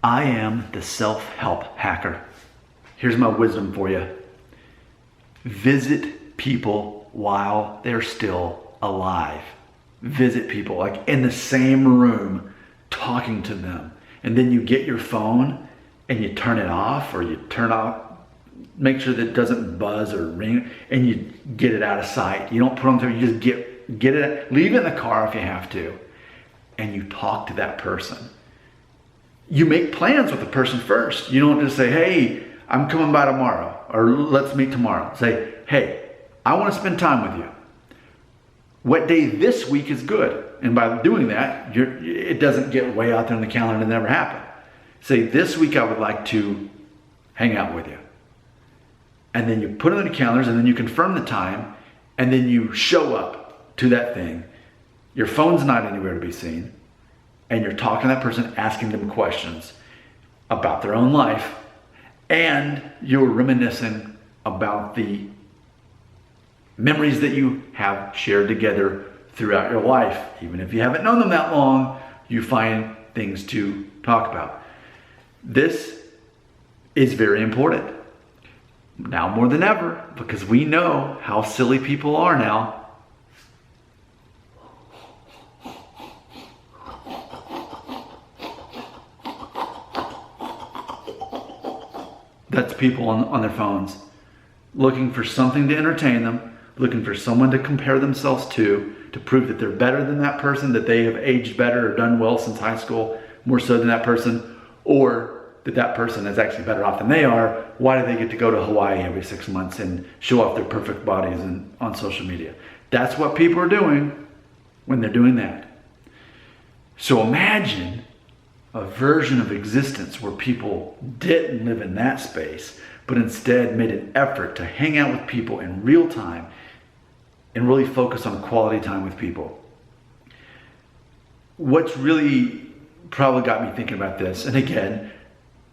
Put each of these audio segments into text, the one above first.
I am the self-help hacker. Here's my wisdom for you. Visit people while they're still alive. Visit people, like in the same room, talking to them. And then you get your phone and you turn it off, or you turn off, make sure that it doesn't buzz or ring, and you get it out of sight. You don't put it on there, you just get it, leave it in the car if you have to, and you talk to that person. You make plans with the person first. You don't just say, hey, I'm coming by tomorrow, or let's meet tomorrow. Say, hey, I want to spend time with you. What day this week is good? And by doing that, it doesn't get way out there in the calendar and never happen. Say, this week I would like to hang out with you. And then you put it in the calendars, and then you confirm the time, and then you show up to that thing. Your phone's not anywhere to be seen, and you're talking to that person, asking them questions about their own life, and you're reminiscing about the memories that you have shared together throughout your life. Even if you haven't known them that long, you find things to talk about. This is very important now more than ever, because we know how silly people are now. That's people on their phones, looking for something to entertain them, looking for someone to compare themselves to prove that they're better than that person, that they have aged better or done well since high school, more so than that person, or that person is actually better off than they are. Why do they get to go to Hawaii every 6 months and show off their perfect bodies on social media? That's what people are doing when they're doing that. So imagine a version of existence where people didn't live in that space, but instead made an effort to hang out with people in real time and really focus on quality time with people. What's really probably got me thinking about this, and again,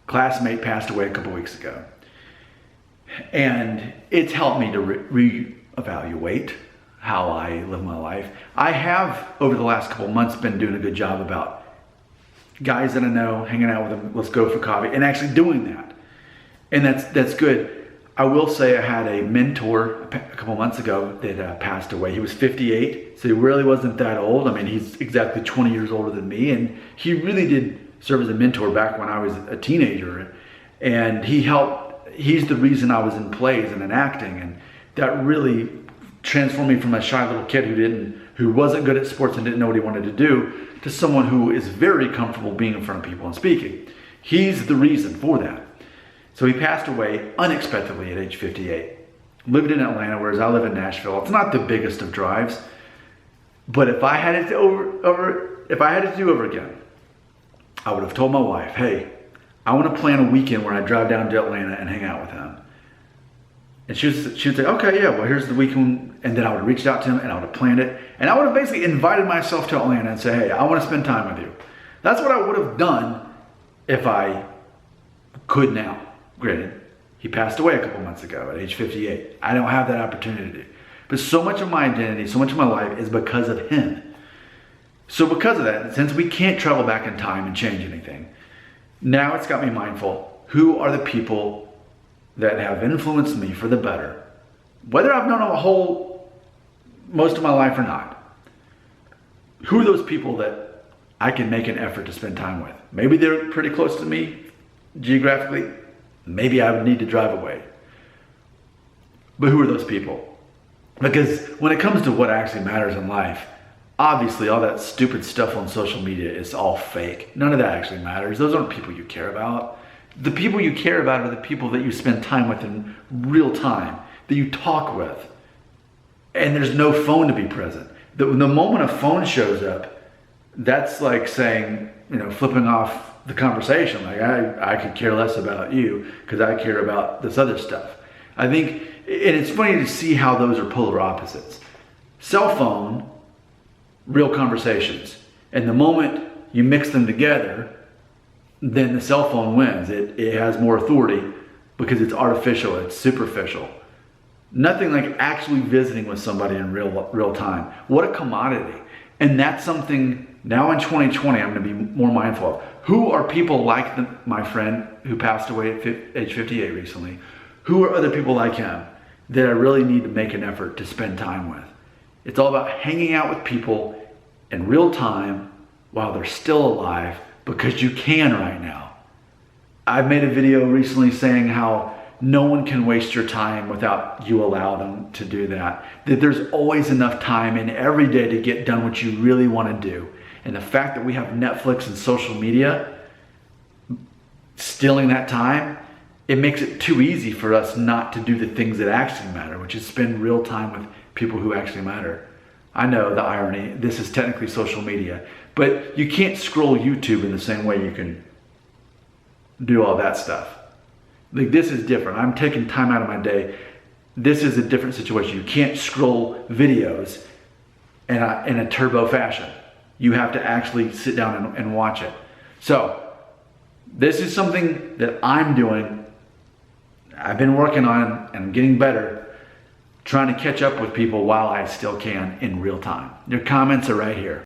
classmate passed away a couple weeks ago, and it's helped me to reevaluate how I live my life. I have, over the last couple months, been doing a good job about guys that I know, hanging out with them, let's go for coffee, and actually doing that. And that's good. I will say I had a mentor a couple months ago that passed away. He was 58, so he really wasn't that old. I mean, he's exactly 20 years older than me, and he really did serve as a mentor back when I was a teenager. And he's the reason I was in plays and in acting, and that really transformed me from a shy little kid who wasn't good at sports and didn't know what he wanted to do, to someone who is very comfortable being in front of people and speaking. He's the reason for that. So he passed away unexpectedly at age 58. Lived in Atlanta, whereas I live in Nashville. It's not the biggest of drives, but if I had it to do over again, I would have told my wife, hey, I want to plan a weekend where I drive down to Atlanta and hang out with him. And she would say, okay, yeah, well, here's the weekend. And then I would have reached out to him and I would have planned it. And I would have basically invited myself to Atlanta and say, hey, I want to spend time with you. That's what I would have done if I could now. Granted, he passed away a couple months ago at age 58. I don't have that opportunity. But so much of my identity, so much of my life is because of him. So because of that, since we can't travel back in time and change anything, now it's got me mindful. Who are the people that have influenced me for the better? Whether I've known most of my life or not. Who are those people that I can make an effort to spend time with? Maybe they're pretty close to me geographically. Maybe I would need to drive away. But who are those people? Because when it comes to what actually matters in life, obviously all that stupid stuff on social media is all fake. None of that actually matters. Those aren't people you care about. The people you care about are the people that you spend time with in real time, that you talk with. And there's no phone to be present. The moment a phone shows up, that's like saying, flipping off the conversation. Like, I could care less about you because I care about this other stuff. I think, and it's funny to see how those are polar opposites. Cell phone, real conversations. And the moment you mix them together, then the cell phone wins. It has more authority because it's artificial, it's superficial. Nothing like actually visiting with somebody in real time. What a commodity. And that's something now in 2020 I'm going to be more mindful of. who are people like my friend who passed away at age 58 recently? Who are other people like him that I really need to make an effort to spend time with? It's all about hanging out with people in real time while they're still alive, because you can right now. I've made a video recently saying how no one can waste your time without you allow them to do that. That there's always enough time in every day to get done what you really want to do. And the fact that we have Netflix and social media stealing that time, it makes it too easy for us not to do the things that actually matter, which is spend real time with people who actually matter. I know the irony, this is technically social media, but you can't scroll YouTube in the same way you can do all that stuff. Like, this is different. I'm taking time out of my day. This is a different situation. You can't scroll videos in a turbo fashion. You have to actually sit down and watch it. So this is something that I'm doing. I've been working on and I'm getting better, trying to catch up with people while I still can in real time. Your comments are right here.